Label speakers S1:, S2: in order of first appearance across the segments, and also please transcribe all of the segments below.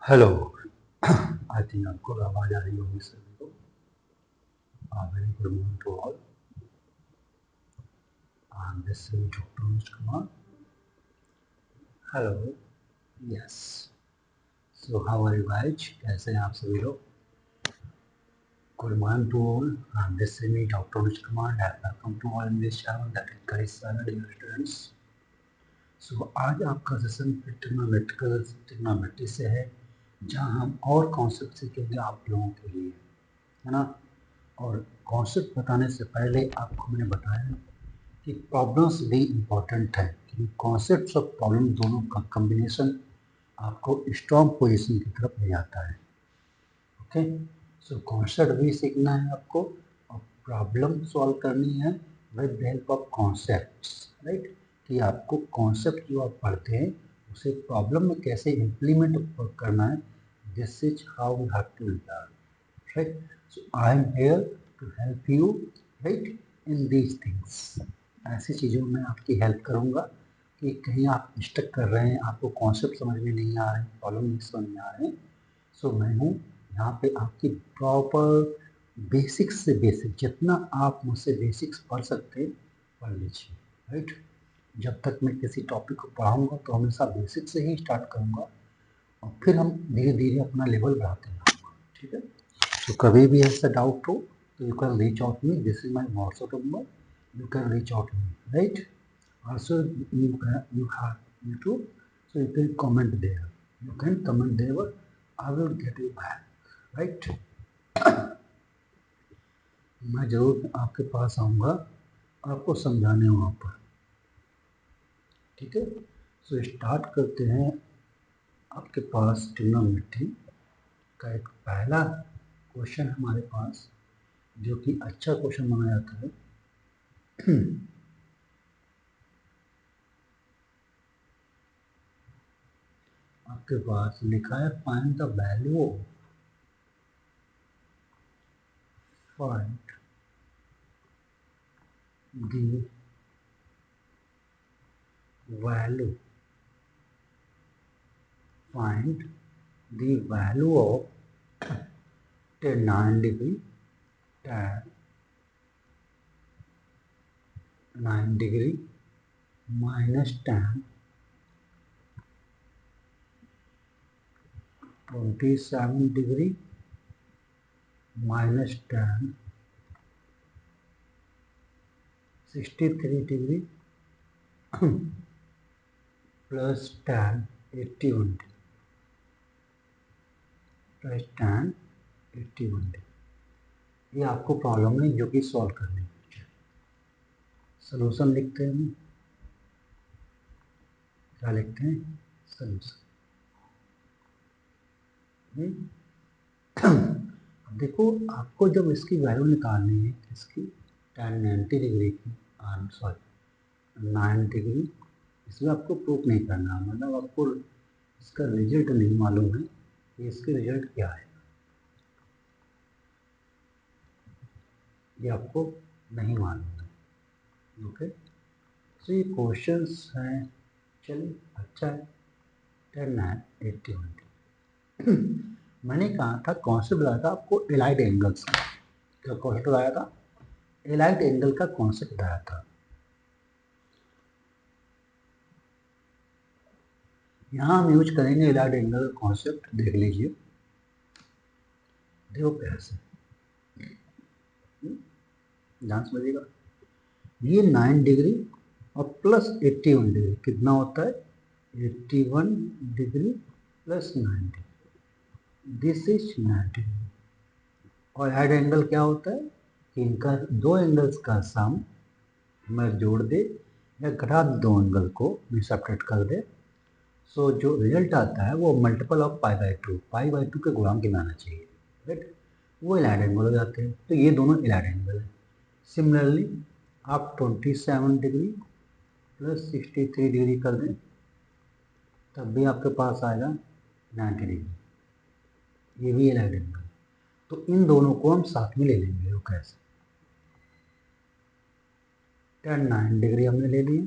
S1: Hello. I think आपको आवाज़ आ रही होगी सभी को। Very good morning to all. This is doctor Anuj Kumar. Hello. Yes. So how are you guys? कैसे हैं आप सभी लोग? Good morning to all. This is me doctor Anuj Kumar and welcome to all in this channel that is career standard dear students. So आज आपका session trigonometry से है, जहां हम और कॉन्सेप्ट सीखेंगे आप लोगों के लिए, है ना। और कॉन्सेप्ट बताने से पहले आपको मैंने बताया कि प्रॉब्लम्स भी इम्पोर्टेंट है, क्योंकि कॉन्सेप्ट्स और प्रॉब्लम दोनों का कॉम्बिनेशन आपको स्ट्रॉन्ग पोजीशन की तरफ ले जाता है। ओके। सो कॉन्सेप्ट भी सीखना है आपको और प्रॉब्लम सॉल्व करनी है with the help of concepts, right. कि आपको कॉन्सेप्ट जो आप पढ़ते हैं उसे प्रॉब्लम में कैसे इम्प्लीमेंट करना है। This is how we have to learn, right? So I am here to help you, right, in these things. ऐसी चीज़ों में आपकी हेल्प करूँगा कि कहीं आप स्टक कर रहे हैं, आपको कॉन्सेप्ट समझ में नहीं आ रहे हैं, प्रॉब्लम नहीं समझ में आ रहे हैं। सो मैं हूँ यहाँ पे आपकी प्रॉपर बेसिक्स से बेसिक, जितना आप मुझसे बेसिक्स पढ़ सकते हैं पढ़ लीजिए, राइट। जब तक मैं किसी टॉपिक को पढ़ाऊँगा तो हमेशा बेसिक से ही स्टार्ट करूँगा और फिर हम धीरे धीरे अपना लेवल बढ़ाते जाऊँगा, ठीक है। तो कभी भी ऐसा डाउट हो तो you can reach out me, this is my WhatsApp number, you can reach out to me, right? Also, you have YouTube, so you can comment there. You can comment there. I will get you back, right? मैं जरूर आपके पास आऊँगा आपको समझाने वहाँ पर, ठीक है। सो स्टार्ट करते हैं। आपके पास ट्रिग्नोमेट्री का एक पहला क्वेश्चन हमारे पास, जो कि अच्छा क्वेश्चन माना जाता है। आपके पास लिखा है find the value of, find the value, find the value of tan 9 degree, tan 9 degree minus tan 27 degree minus tan 63 degree plus tan 81 degree plus tan 81 degree। ये आपको प्रॉब्लम है जो कि सॉल्व करनी है। सोल्यूशन लिखते हैं, क्या लिखते हैं? सोल्यूशन। अब देखो, आपको जब इसकी वैल्यू निकालनी है, इसकी tan 90 डिग्री की, सॉरी 9 डिग्री, इसमें आपको प्रूफ नहीं करना, मतलब आपको इसका रिजल्ट नहीं मालूम है कि इसके रिजल्ट क्या है, ये आपको नहीं मालूम है। ओके। तो ये क्वेश्चंस हैं, चलिए अच्छा है। 10 9 81। मैंने कहा था कॉन्सेप्ट बताया था आपको एलाइड एंगल्स का। क्या कॉन्सेप्ट बताया था? एलाइड एंगल का कॉन्सेप्ट बताया था। यहाँ हम यूज करेंगे एलाइड एंगल कॉन्सेप्ट, देख लीजिए। देखो कैसे, ध्यान समझिएगा। ये 9 डिग्री और प्लस 81 डिग्री कितना होता है? 81 degree plus 9 degree, this is 90 degree. और एलाइड एंगल क्या होता है कि इनका दो एंगल्स का सम मैं जोड़ दे या घटा दो एंगल को भी सेपरेट कर दे। सो जो रिजल्ट आता है वो multiple of pi by two के गुणांक में आना चाहिए, राइट। वो एलाइड एंगल हो जाते हैं। तो ये दोनों एलाइड एंगल है। सिमिलरली आप 27 डिग्री प्लस 63 डिग्री कर दें, तब भी आपके पास आएगा 90 डिग्री, ये भी एलाइड एंगल। तो इन दोनों को हम साथ में ले लेंगे। वो कैसे? tan 9 डिग्री हमने ले लिया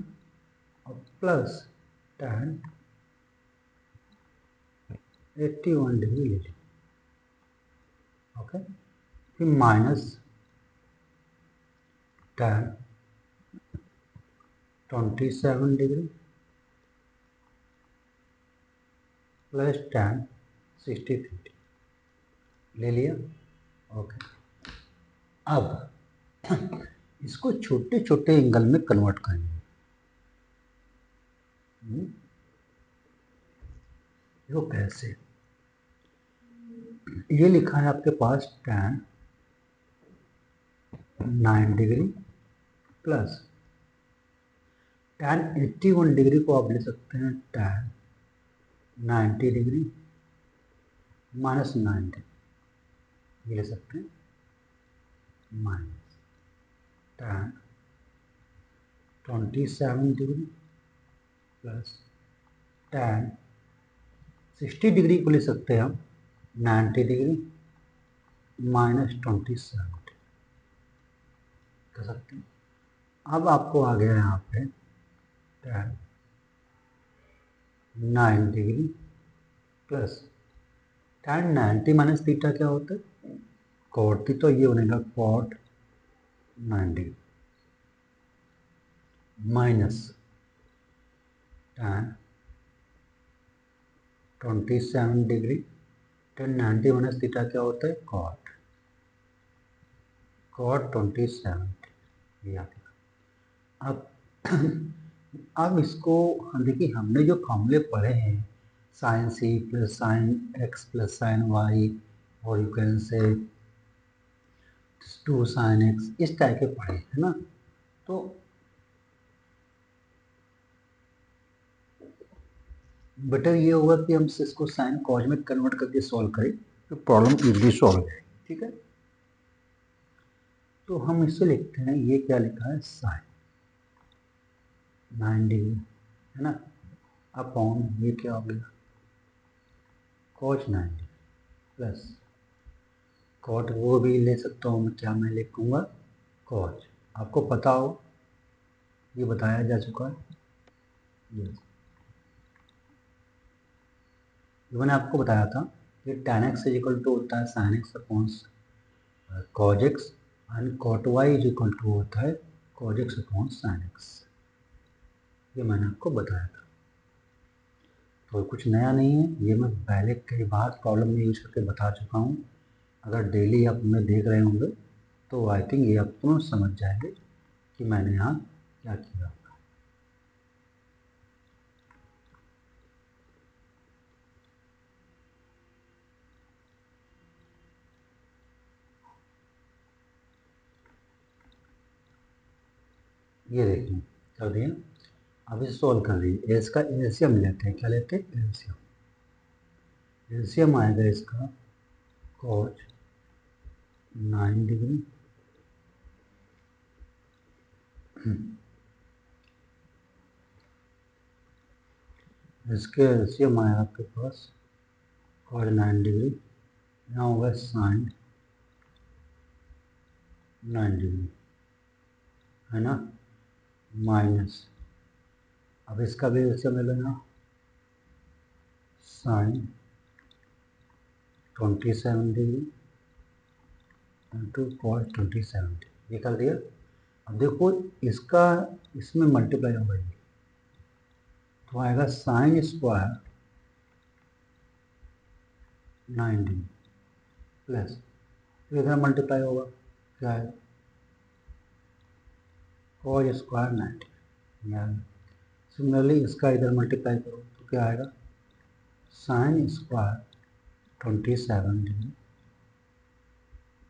S1: और प्लस tan 81 डिग्री ले ली। ओके, फिर minus tan 27 degree plus tan 63 ले लिया। ओके, अब इसको छोटे छोटे एंगल में कन्वर्ट करेंगे। देखो कैसे, ये लिखा है आपके पास tan 9 degree plus tan 81 degree को आप ले सकते हैं tan 90 डिग्री माइनस 90, ये ले सकते हैं minus tan 27 degree plus tan 60 degree को ले सकते हैं हम 90 डिग्री माइनस 27 कर सकते हैं। अब आपको आ गया यहाँ पे tan 9 degree plus tan 90 minus theta क्या होता है कॉट थीटा, तो ये बनेगा cot 90 minus tan 27 degree tan 90 minus theta क्या होता है कॉट 27 ये आ गया। अब इसको देखिए, हमने जो फॉर्मूले पढ़े हैं sine c plus sine x plus sine y और you can say 2 sine x, इस टाइप के पढ़े है ना। तो बेटर ये होगा कि हम इसको साइन कॉज में कन्वर्ट करके सॉल्व करें तो प्रॉब्लम इजीली सॉल्व है। ठीक है, तो हम इससे लिखते हैं, ये क्या लिखा है साइन 9 डिग्री है ना, अपॉन ये क्या हो गया कॉज 90 प्लस कॉट, वो भी ले सकता हूँ मैं, क्या मैं लिखूँगा कॉज, आपको पता हो ये बताया जा चुका है। यस, ये मैंने आपको बताया था कि tan x is equal to होता है sin x upon cos x and cot y is equal to होता है cos x upon sin x, ये मैंने आपको बताया था। तो कुछ नया नहीं है, ये मैं पहले कई बार प्रॉब्लम में यूज करके बता चुका हूँ। अगर डेली आप हमें देख रहे होंगे तो आई थिंक ये आप तुरंत समझ जाएंगे कि मैंने यहाँ क्या किया। ये देखिए कर दिया, अब इसे सॉल्व कर दिए। इसका एलसीएम लेते हैं, क्या लेते हैं एलसीएम, एलसीएम आएगा इसका cos 9 डिग्री इसके एलसीएम आएगा आपके पास cos 9 डिग्री, यहाँ होगा sin 9 डिग्री है ना, माइनस, अब इसका भी एलसीएम ले लेना sin 27 degree into cos 27 degree, ये कर दिया। अब देखो इसका इसमें मल्टीप्लाई होगा, ये तो आएगा साइन स्क्वायर 9 डिग्री प्लस, तो इधर मल्टीप्लाई होगा, क्या है cos स्क्वायर 90 यानी, सिमिलरली इसका इधर मल्टीप्लाई करो तो क्या आएगा sine square 27 degree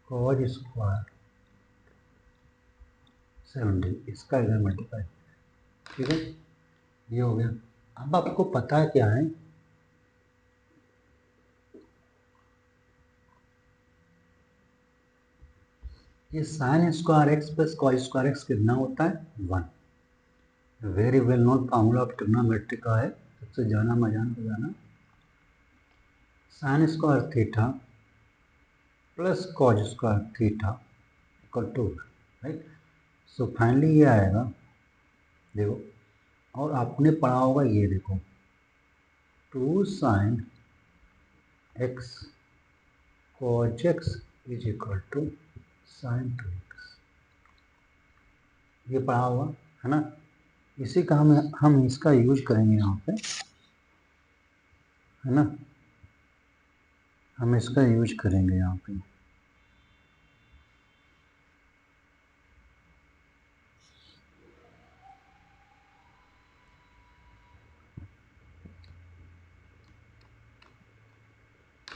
S1: cos square 7 degree, इसका इधर मल्टीप्लाई। ठीक है, ये हो गया। अब आपको पता है क्या है, ये sine square x plus cos square x कितना होता है 1, very well known formula of trigonometry का है, सबसे जाना बजाना sine square theta plus cos square theta equal to, right. So finally ये आएगा, देखो, और आपने पढ़ा होगा ये देखो 2 sine x cos x is equal to sine 2x, ये पढ़ा हुआ है ना। इसी का हम इसका यूज करेंगे यहाँ पे, है ना, हम इसका यूज करेंगे यहाँ पे।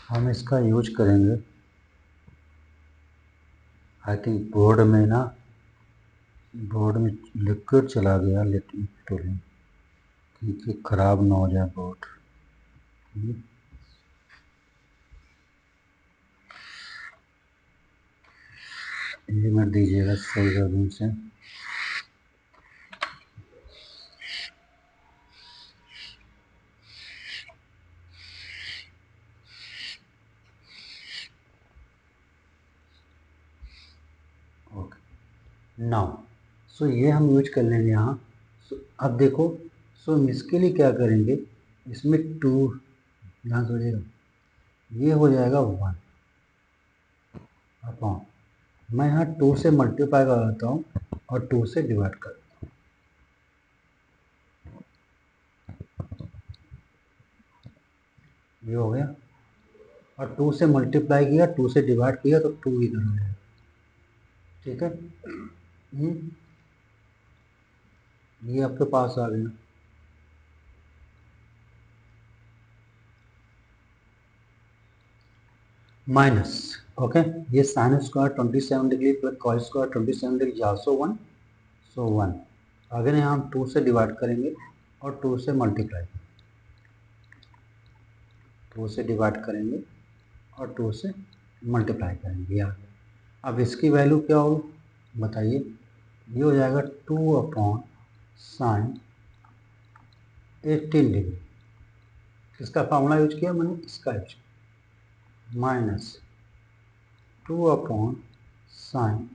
S1: हम इसका यूज करेंगे, आई थिंक बोर्ड में लिक्विड चला गया, लेकिन क्योंकि ख़राब ना हो जाए बोर्ड। ये मत दीजिएगा, सही कर दूँ से। ओके नाउ, सो ये हम यूज कर लेंगे यहाँ। अब देखो, सो इसके लिए क्या करेंगे, इसमें 2, ध्यान से समझिएगा, ये हो जाएगा 1 अपॉन, मैं यहाँ 2 से मल्टीप्लाई कर देता हूँ और 2 से डिवाइड कर देता हूँ, ये हो गया। और 2 से मल्टीप्लाई किया, 2 से डिवाइड किया तो 2 इधर हो जाएगा, ठीक है। ये आपके पास आ गया। माइनस, ओके, ये sine square 27 degree plus cos square 27 degree also 1, सो 1। अगर यहाँ हम 2 से डिवाइड करेंगे और 2 से मल्टीप्लाई, 2 से डिवाइड करेंगे और 2 से मल्टीप्लाई करेंगे यार। अब इसकी वैल्यू क्या हो बताइए, ये हो जाएगा 2 अपॉन साइन 18 डिग्री। किसका फॉर्मूला यूज किया मैंने, इसका यूज किया, माइनस 2 अपॉन साइन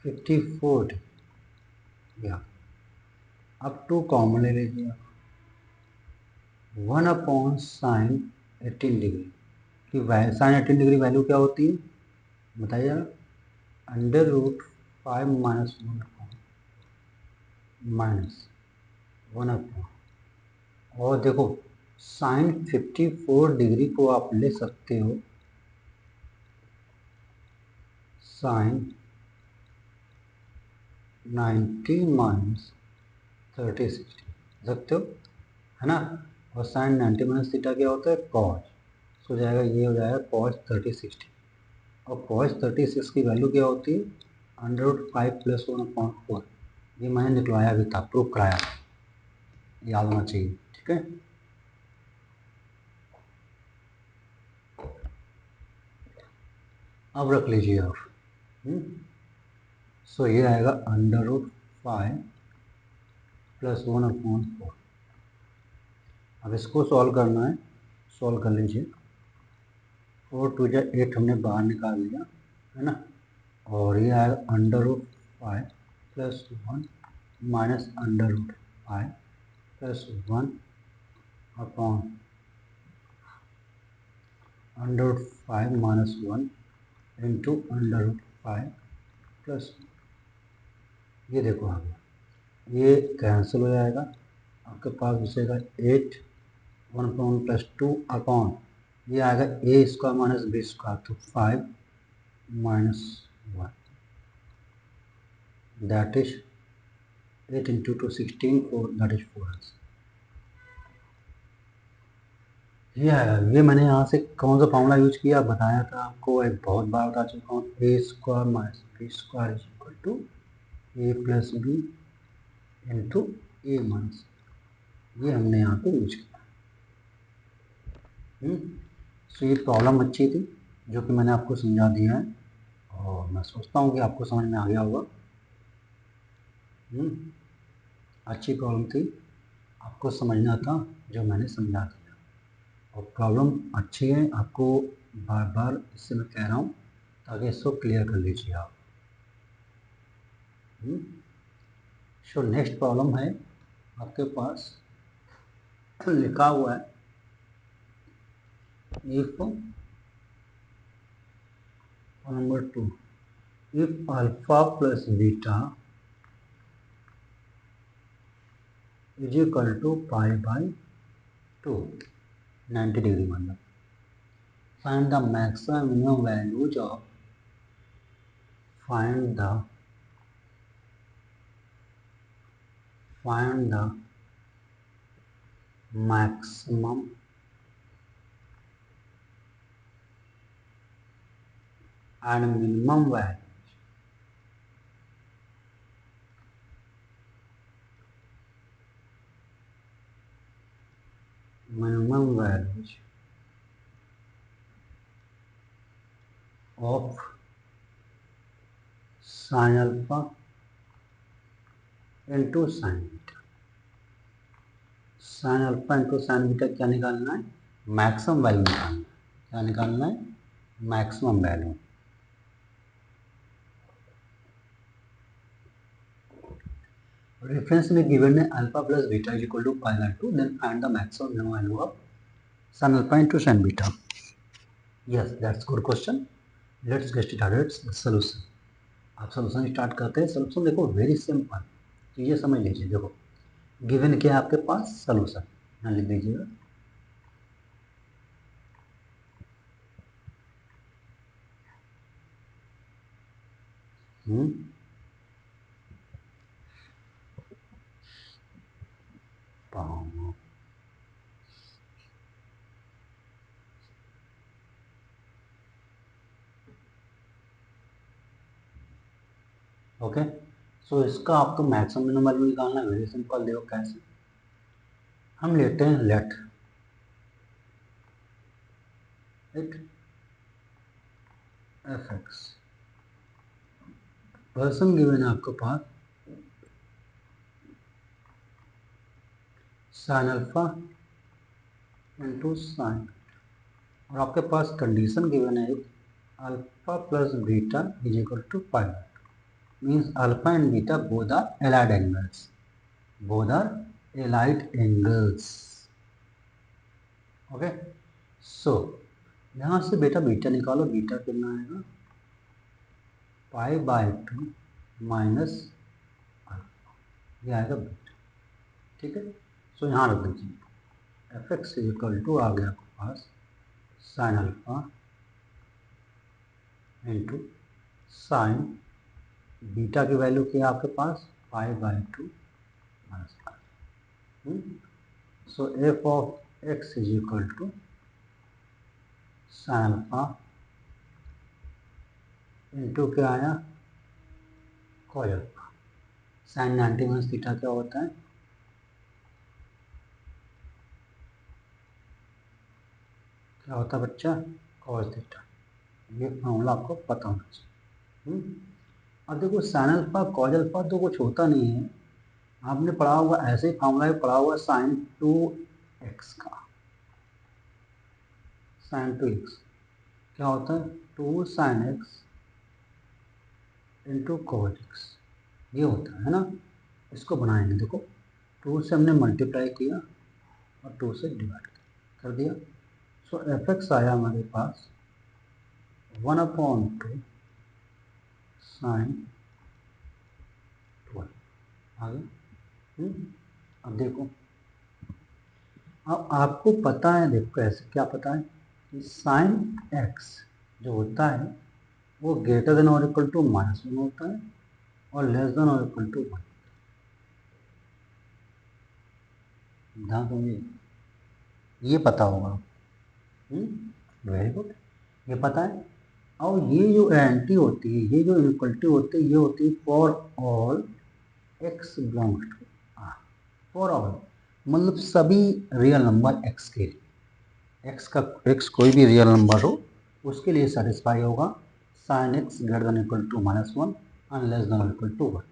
S1: 54 डिग्री। या अब 2 कॉमन ले लीजिए, 1 अपॉन साइन 18 डिग्री की साइन 18 डिग्री वैल्यू क्या होती है बताइए, under root 5 minus 1 upon minus 1 upon, और देखो साइन 54 डिग्री को आप ले सकते हो साइन 90 माइनस 30 60 सकते हो, है ना। और साइन 90 माइनस थीटा क्या होता है, कॉस, हो जाएगा, ये हो जाएगा कॉस 30 60। और कॉस 36 की वैल्यू क्या होती है, अंडर रूट 5 प्लस 1 अपॉन 4। ये मैंने निकलवाया भी था, प्रूफ कराया था, याद होना चाहिए, ठीक है। अब रख लीजिए आप, सो ये आएगा अंडर रूट 5 प्लस 1 अपॉन 4। अब इसको सॉल्व करना है, सॉल्व कर लीजिए। 4 2 जा 8 हमने बाहर निकाल लिया, है ना। और ये आएगा under root 5 plus 1 minus under root 5 plus 1 upon under root 5 minus 1 into under root 5 plus, ये देखो आ गया, ये कैंसिल हो जाएगा, आपके पास बचेगा 8 1 अपॉन प्लस 2 अपॉन, ये आएगा ए स्क्वायर माइनस बी स्क्वायर, तो 5 minus 1, that is 8 into 2 16 4, that is 4 answer. ये मैंने यहाँ से कौन सा फॉर्मूला यूज किया बताया था आपको, एक बहुत बार बता चुका हूँ, A square minus B square is equal to A plus B into A minus, ये हमने यहाँ पे यूज किया। तो ये प्रॉब्लम अच्छी थी जो कि मैंने आपको समझा दिया है, और मैं सोचता हूँ कि आपको समझ में आ गया होगा। अच्छी प्रॉब्लम थी, आपको समझना था जो मैंने समझा दिया, और प्रॉब्लम अच्छी है, आपको बार बार इससे मैं कह रहा हूँ ताकि इसको क्लियर कर लीजिए आप। सो नेक्स्ट प्रॉब्लम है आपके पास लिखा हुआ है if number 2, if alpha plus beta is equal to pi by 2, 90 degree मतलब find the maximum minimum values of find the maximum and minimum values of sin alpha into sin beta. sin alpha into sin beta क्या निकालना है? Maximum value निकालना है. क्या निकालना है? Maximum value. Reference में given है alpha plus beta is equal to pi by 2, then find the maximum minimum value of sin alpha into sin beta. Yes, that's good question. Let's get started the solution. आप solution start करते हैं. Solution देखो very simple, चीज़ें समझ लीजिए. देखो given क्या है आपके पास, सोल्यूशन यहाँ लिख दीजिएगा. ओके, सो इसका आपको मैक्सिमम मिनिमम वैल्यू निकालना है. Very simple. देखो कैसे हम लेते हैं let it f x. Person given है आपके पास साइन अल्फा इंटू साइन, और आपके पास कंडीशन गिवन है alpha plus beta is equal to pi. means alpha and beta both are allied angles. Both are allied angles. Okay. So यहाँ से बेटा बीटा निकालो. बीटा कितना आएगा? पाई बाय 2 माइनस अल्फा, ये आएगा बीटा. ठीक है. सो यहाँ रख दीजिए. F X is equal to आ गया आपके पास sine alpha into sine beta की वैल्यू क्या है आपके पास? Pi by 2 minus alpha. So F of X is equal to sine alpha into क्या आया? Cos alpha. Sine 90 minus theta क्या होता है? क्या होता है बच्चा? Cos theta. ये फॉर्मूला आपको पता होना चाहिए. अब देखो साइन अल्फा कॉस अल्फा तो कुछ होता नहीं है. आपने पढ़ा हुआ ऐसे ही फॉर्मूला पढ़ा हुआ साइन 2x का. साइन 2x क्या होता है? 2 sine x into cos x, ये होता है ना. इसको बनाएंगे. देखो 2 से हमने मल्टीप्लाई किया और 2 से डिवाइड कर दिया. सो एफ एक्स आया हमारे पास 1/2 साइन 12 आ गया. अब देखो, अब आपको पता है, देखो कैसे, क्या पता है कि साइन एक्स जो होता है वो ग्रेटर देन और इक्वल टू -1 होता है और लेस देन और इक्वल टू 1. ध्यान समझिए, ये पता होगा. वेरी गुड, ये पता है. और ये जो एंटी होती है, ये जो इक्वलिटी होती है, ये होती है for all x belongs to R. For all मतलब सभी रियल नंबर एक्स के लिए. एक्स कोई भी रियल नंबर हो उसके लिए सेटिस्फाई होगा sine x greater than equal to -1 and less than equal to 1.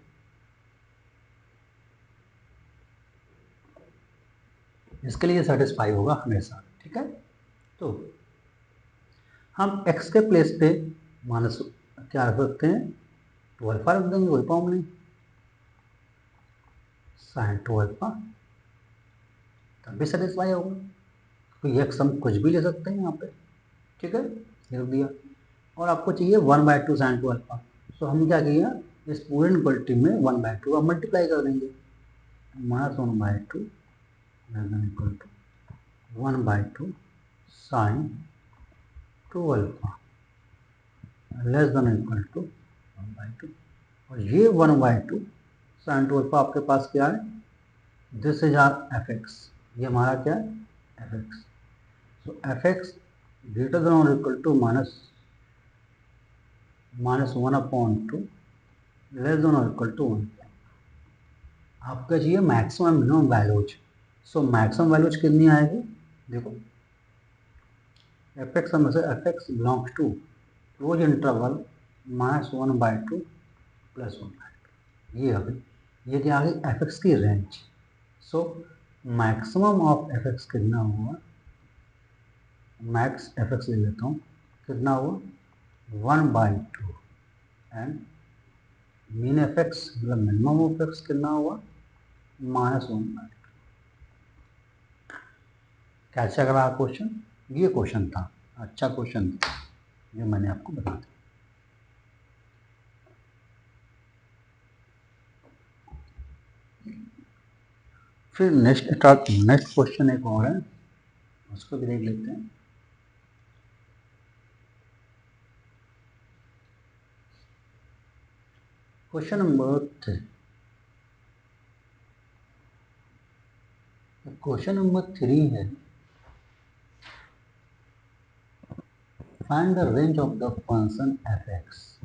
S1: इसके लिए सेटिस्फाई होगा हमेशा. ठीक है. तो हम x के प्लेस पे माइनस क्या रख सकते हैं? 12 रख देंगे. वही पाऊँ नहीं, साइन 12 तब भी सेटिस्फाई होगा. तो ये हम कुछ भी ले सकते हैं यहाँ पे, ठीक है, लिख दिया। और आपको चाहिए 1/2 साइन 2 अल्फा, तो हम क्या किया, इस पूरे इक्वलिटी में 1/2 आप मल्टीप्लाई कर देंगे, -1/2 equal to 1/2 sine 2 alpha less than equal to 1/2। और ये 1/2 साइन 2 अल्फा आपके पास क्या है, this is R f x, ये हमारा क्या है, f x. So f x greater than और इक्वल टू -1/2 लेस देन और इक्वल टू 1। आपका चाहिए maximum minimum values. So maximum values कितनी आएगी, देखो एफ एक्स में से f x belongs to close interval -1/2 + 1/2, ये अभी ये क्या आ गई एफ एक्स की range. So maximum of f x कितना हुआ, मैक्स एफ एक्स ले लेता हूँ, कितना हुआ 1/2 एंड मीन एफ एक्स मतलब मिनिमम ऑफ एक्स कितना हुआ -1/2। कैसे करा क्वेश्चन, ये क्वेश्चन था, अच्छा क्वेश्चन था, जो मैंने आपको बता दिया। फिर नेक्स्ट क्वेश्चन एक और है, उसको भी देख लेते हैं। क्वेश्चन नंबर 3, क्वेश्चन नंबर 3 है, find the range of the function F x.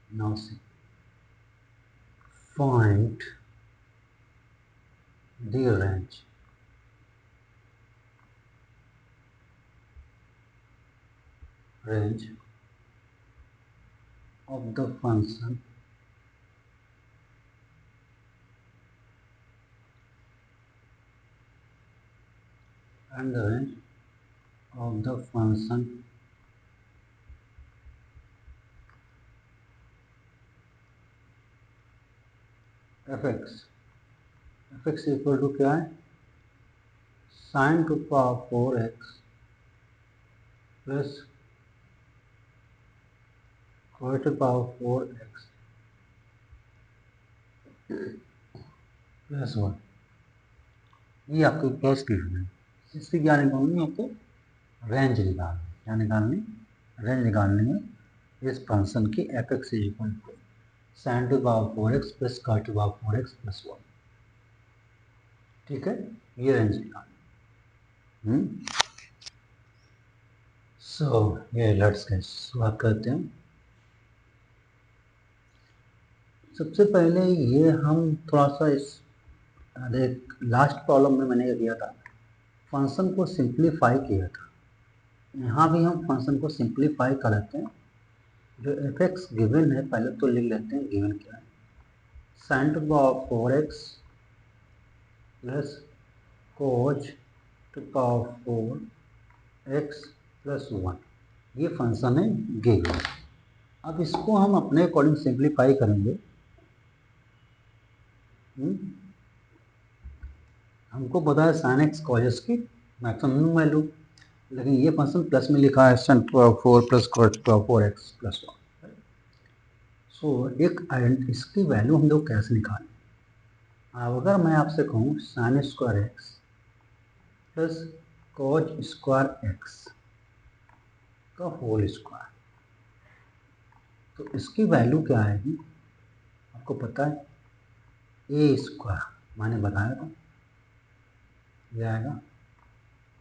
S1: Now see, find the range of the function and the range of the function fx। fx equal to क्या है, sin to power 4x plus cos to power 4x plus 1, ये आपके पास given है। इससे क्या निकालनी है, आपको रेंज निकालनी, क्या निकालनी, रेंज निकालनी है इस फंक्शन की f x equal to sin to power 4x plus cos to power 4x plus 1, ठीक है, ये रेंज निकालनी। सो ये लेट्स गेट शुरुआत करते हैं। सबसे पहले ये हम थोड़ा सा इस लास्ट प्रॉब्लम में मैंने ये किया था, फंक्शन को सिंप्लीफाई किया था। यहाँ भी हम फंक्शन को सिंप्लीफाई कर लेते हैं। जो एफ एक्स गिवन है पहले तो लिख लेते हैं, गिवन क्या है, sin to power 4x plus cos to power 4x plus 1, ये फंक्शन है गिवन। अब इसको हम अपने अकॉर्डिंग सिंप्लीफाई करेंगे। हमको पता है sin x cos x की मैक्सिमम वैल्यू, लेकिन ये फंक्शन प्लस में लिखा है sin 4 plus cos 4x plus 1। सो इसकी वैल्यू हम लोग कैसे निकालें। अब अगर मैं आपसे कहूँ sin square x plus cos square x का होल स्क्वायर, तो इसकी वैल्यू क्या आएगी, आपको पता है ए स्क्वायर मैंने बताया था, ये आएगा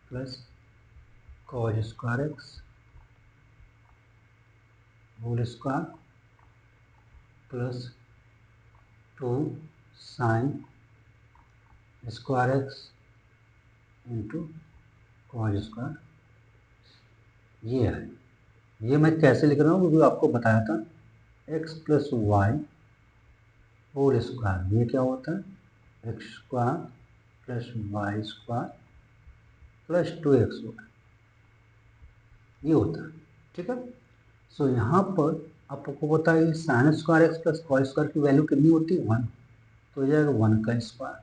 S1: plus cos square x whole square plus 2 sin square x into cos square, ये है। ये मैं कैसे लिख रहा हूँ, क्योंकि आपको बताया था x plus y whole square, ये क्या होता है x square plus y square plus 2x², ये होता है, ठीक है। सो यहाँ पर आपको पता है sin square x plus cos square की वैल्यू कितनी होती है 1, तो हो जाएगा 1 का स्क्वायर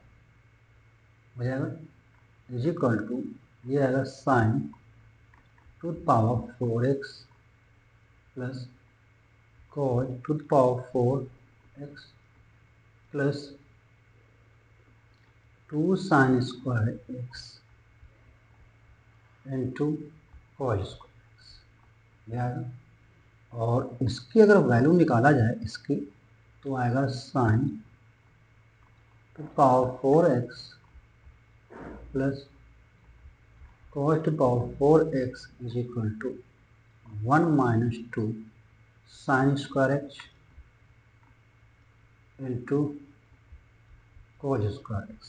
S1: हो जाएगा इज इक्वल टू ये आएगा sign to the power 4x plus cos to the power 4x plus 2 sine square x into cos square x ये आएगा। और इसकी अगर वैल्यू निकाला जाए इसकी तो आएगा sign to power 4x plus cos to power 4x is equal to 1 minus 2 sin square x into cos square x.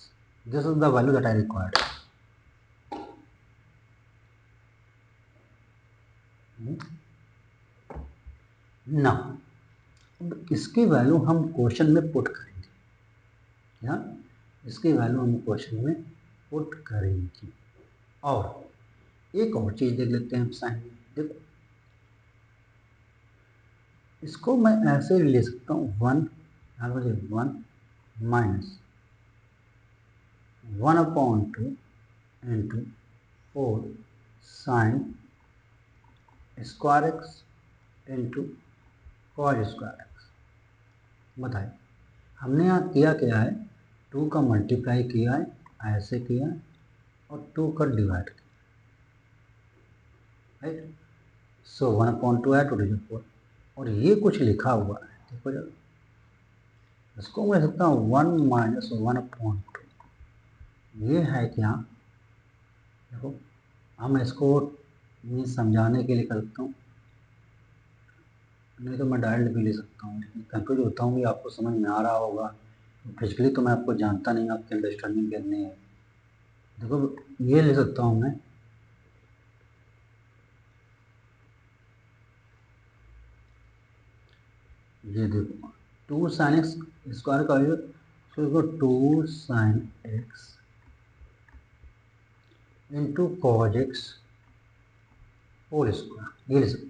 S1: This is the value that I required. Now, इसकी वैल्यू हम क्वेश्चन में put करेंगे। या इसकी value हम question में put करेंगे। और एक और चीज देख लेते हैं हम साइन में। देखो इसको मैं ऐसे ले सकता हूँ 1 minus 1/2 into 4 sign square x into cos square x. बताइए हमने यहाँ किया क्या है, 2 का मल्टीप्लाई किया है, ऐसे किया है और 2 का डिवाइड किया, राइट। सो 1/2 है 2 to 4 और ये कुछ लिखा हुआ है, देखो जरा इसको मैं लिख सकता हूँ 1 माइनस 1/2। ये है क्या, देखो हम इसको ये समझाने के लिए कर सकता हूँ, नहीं तो मैं डायरेक्ट भी ले सकता हूँ। कंफ्यूज होता हूँ कि आपको समझ में आ रहा होगा। फिजिकली तो मैं आपको जानता नहीं, आपकी अंडरस्टैंडिंग करनी है। देखो ये ले सकता हूँ मैं, ये देखो 2 साइन एक्स स्क्वायर का देखो 2 sine x into cos x whole square, ये ले सकते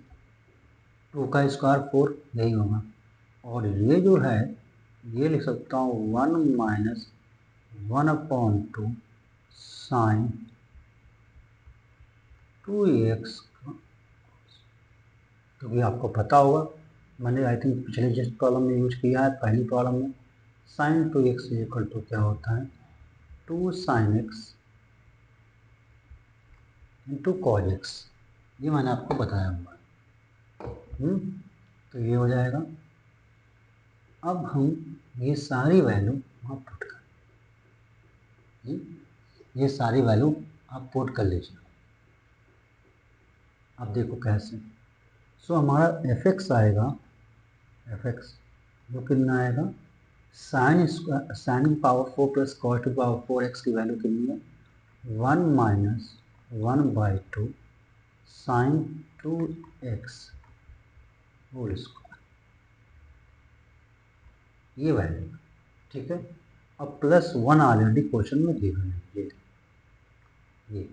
S1: 2 का स्क्वायर 4 यही होगा। और ये जो है ये लिख सकता हूँ 1 माइनस 1/2 साइन 2x, क्योंकि आपको पता होगा मैंने आई थिंक पिछले जिस प्रॉब्लम में यूज किया है, पहली प्रॉब्लम में साइन 2x इक्वल टू क्या होता है 2 sine x into cos x, ये मैंने आपको बताया हुआ है। तो ये हो जाएगा। अब हम ये सारी वैल्यू वहाँ पुट कर, ये सारी वैल्यू आप पुट कर लीजिए। अब देखो कैसे, सो हमारा एफ एक्स आएगा, एफ एक्स जो कितना आएगा sine power 4 plus cos to power 4x की वैल्यू कितनी है 1 minus 1/2 sine 2x whole square, ये वैल्यू, ठीक है। अब +1 ऑलरेडी क्वेश्चन में गिवन है, ये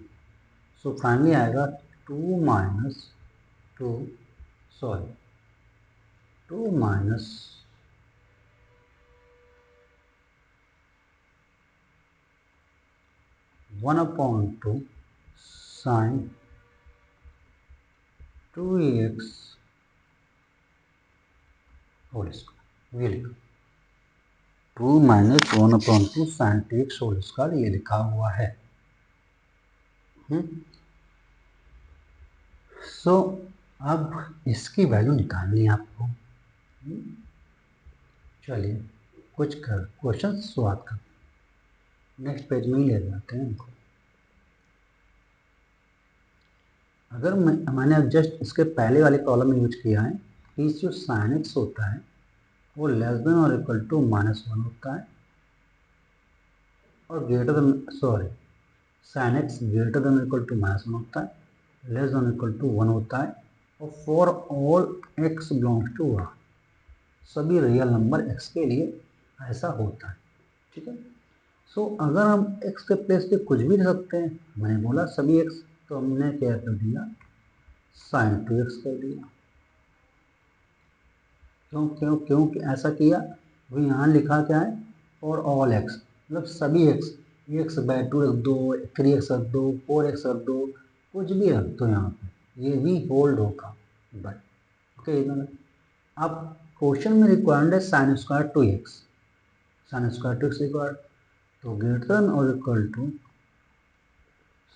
S1: सो फाइनली आएगा 2 minus 2 minus 1/2 sine 2x whole square, ये लिखा 2 minus 1/2 sine 2x whole square, ये लिखा हुआ है। सो अब इसकी वैल्यू निकालनी है आपको। चलिए कुछ कर क्वेश्चन शुरुआत कर, नेक्स्ट पेज में ही ले जाते हैं इनको। अगर मैंने जस्ट इसके पहले वाली प्रॉब्लम में यूज किया है कि जो साइन एक्स होता है वो लेस देन और इक्वल टू -1 होता है और greater than sine x greater than equal to -1 होता है, लेस देन इक्वल टू 1 होता है, और for all x belongs to R, सभी रियल नंबर एक्स के लिए ऐसा होता है, ठीक है। सो अगर हम एक्स के प्लेस पे कुछ भी रख सकते हैं, मैंने बोला सभी एक्स, तो हमने क्या कर दिया साइन 2x कर दिया। क्यों क्यों क्यों ऐसा किया, वो यहाँ लिखा क्या है फॉर ऑल एक्स, मतलब सभी एक्स, एक्स बाय 2 रख दो, 3x रख दो, 4x रख दो, कुछ भी रख दो यहाँ पे, ये भी होल्ड होगा बट ओके। अब क्वेश्चन में रिक्वायर्ड है sine square 2x, sine square 2x required, तो ग्रेटर देन और equal to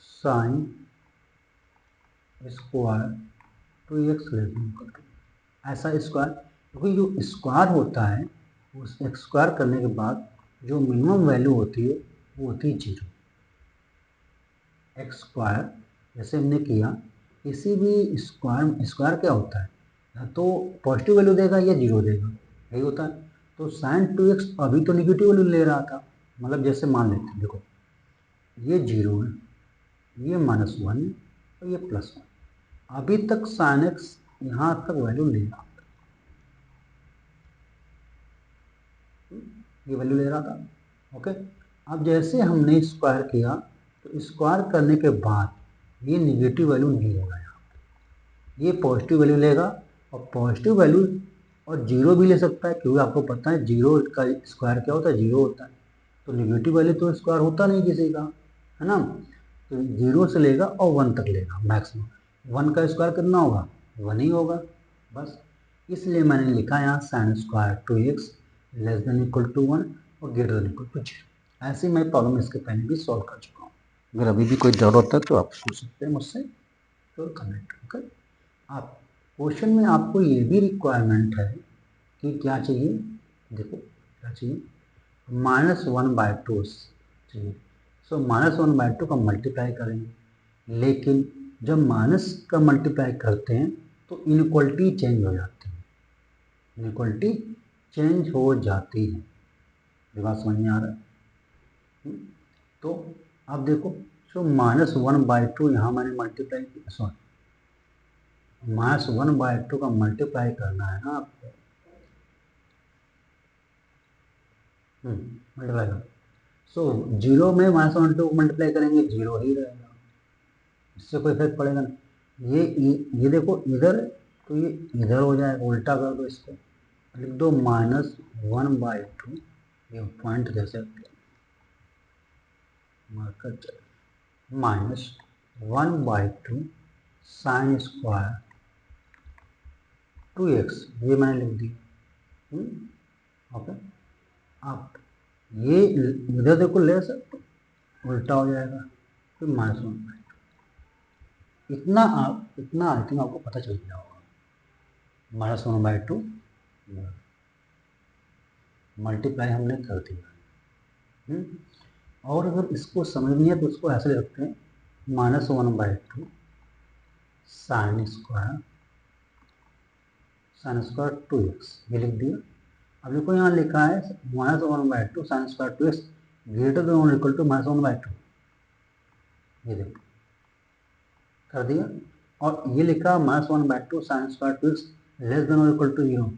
S1: sine square 2x less than equal to, ऐसा स्क्वायर, क्योंकि जो स्क्वायर होता है उस स्क्वायर करने के बाद जो मिनिमम वैल्यू होती है वो होती है 0। एक्स स्क्वायर जैसे हमने किया, किसी भी स्क्वायर क्या होता है, या तो पॉजिटिव वैल्यू देगा या 0 देगा, यही होता है। तो साइन 2x अभी तो निगेटिव वैल्यू ले रहा था, मतलब जैसे मान लेते हैं, देखो ये 0 है, ये -1 है और ये +1, अभी तक साइन एक्स यहाँ तक वैल्यू ले रहा था, ये वैल्यू ले रहा था ओके। अब जैसे हमने स्क्वायर किया तो स्क्वायर करने के बाद ये निगेटिव वैल्यू नहीं लेगा, यहाँ ये पॉजिटिव वैल्यू लेगा, और पॉजिटिव वैल्यू और 0 भी ले सकता है, क्योंकि आपको पता है 0 का स्क्वायर क्या होता है, 0 होता है। तो निगेटिव वैल्यू तो स्क्वायर होता नहीं किसी का, है ना। तो 0 से लेगा और 1 तक लेगा मैक्सिमम, 1 का स्क्वायर कितना होगा, 1 ही होगा बस। इसलिए मैंने लिखा यहाँ sine square 2x less than equal to 1 और ग्रेटर देन इक्वल टू 0। ऐसे मैं प्रॉब्लम इसके पहले भी सॉल्व कर चुका हूँ, अगर अभी भी कोई डाउट है तो आप पूछ सकते हैं मुझसे, तो कमेंट कर। आप क्वेश्चन में आपको ये भी रिक्वायरमेंट है कि क्या चाहिए, देखो क्या चाहिए, -1/2 चाहिए। सो -1/2 का मल्टीप्लाई करेंगे, लेकिन जब माइनस का मल्टीप्लाई करते हैं तो इनइक्वलिटी चेंज हो जाती है, इनइक्वलिटी चेंज हो जाती है, ये बात समझ में आ रहा है। तो अब देखो, सो -1/2 यहाँ मैंने मल्टीप्लाई किया, सॉरी -1/2 का मल्टीप्लाई करना है ना आपको, मल्टीप्लाई करो। सो 0 में -1/2 को मल्टीप्लाई करेंगे 0 ही रहेगा, इससे कोई इफेक्ट पड़ेगा नहीं। ये देखो इधर, तो ये इधर हो जाएगा, उल्टा कर दो इसको, लिख दो -1/2, ये पॉइंट जैसे मार्कर चले, -1/2 साइन स्क्वायर 2x, ये मैंने लिख दिया ओके। आप ये इधर देखो ले सकते, उल्टा हो जाएगा, फिर -1/2, इतना आई थिंक आपको पता चल गया होगा। -1/2 मल्टीप्लाई हमने कर दिया। और अगर इसको समझ नहीं है तो इसको ऐसे रखते हैं, -1/2 साइन स्क्वायर 2x, ये लिख दिया। अब देखो यहाँ लिखा है -1/2 sine square 2x greater than और इक्वल टू -1/2, ये देखो कर दिया। और ये लिखा -1/2 sine square 2x less than और इक्वल टू 0,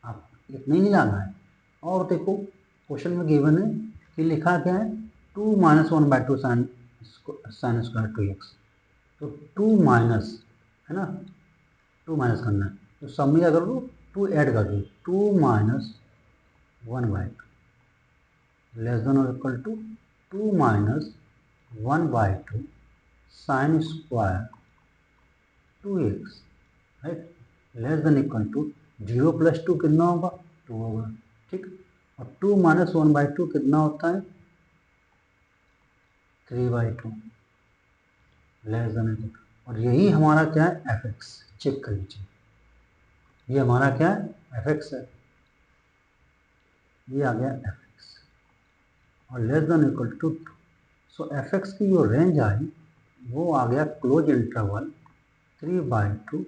S1: आप इतना ही नहीं लाना है। और देखो क्वेश्चन में गिवन है कि लिखा क्या है, 2 -1/2 साइन स्क्वायर 2x, तो 2 माइनस है ना, 2 माइनस करना है, तो सब में क्या कर दो, 2 ऐड कर दो, 2 - 1/2 लेस देन और equal to 2 - 1/2 sine square 2x, right, less than equal to 0 + 2 कितना होगा, 2 होगा, ठीक। और 2 - 1/2 कितना होता है, 3/2 लेस देन इक्वल टू, और यही हमारा क्या है, f(x), चेक कर लीजिए, ये हमारा क्या है, f(x) है, ये आ गया f(x) और less than equal to 2। So f(x) की जो रेंज आई वो आ गया क्लोज इंटरवल 3/2,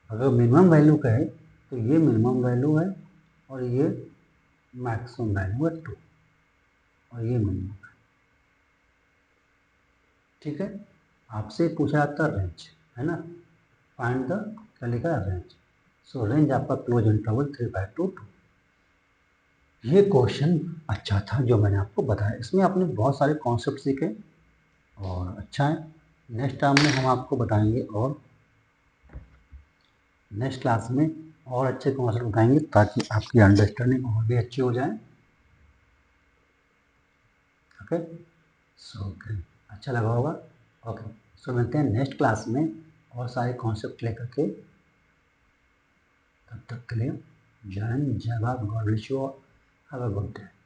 S1: अगर मिनिमम वैल्यू कहे तो ये मिनिमम वैल्यू है और ये मैक्सिमम वैल्यू है 2, और ये मिनिमम है, ठीक है। आपसे पूछा जाता रेंज, है ना, फाइंड द, क्या लिखा है, रेंज। सो रेंज आपका क्लोज इंटरवल 3/2 2। ये क्वेश्चन अच्छा था जो मैंने आपको बताया, इसमें आपने बहुत सारे कॉन्सेप्ट सीखे और अच्छा है। नेक्स्ट टाइम में हम आपको बताएंगे और नेक्स्ट क्लास में और अच्छे कॉन्सेप्ट बताएंगे ताकि आपकी अंडरस्टैंडिंग और भी अच्छी हो जाए। ओके, सो अच्छा लगा होगा। ओके, सो मिलते हैं नेक्स्ट क्लास में और सारे कॉन्सेप्ट लेकर के। तब तक के लिए जय हिंद, जय Bharat, God bless you, have a good day.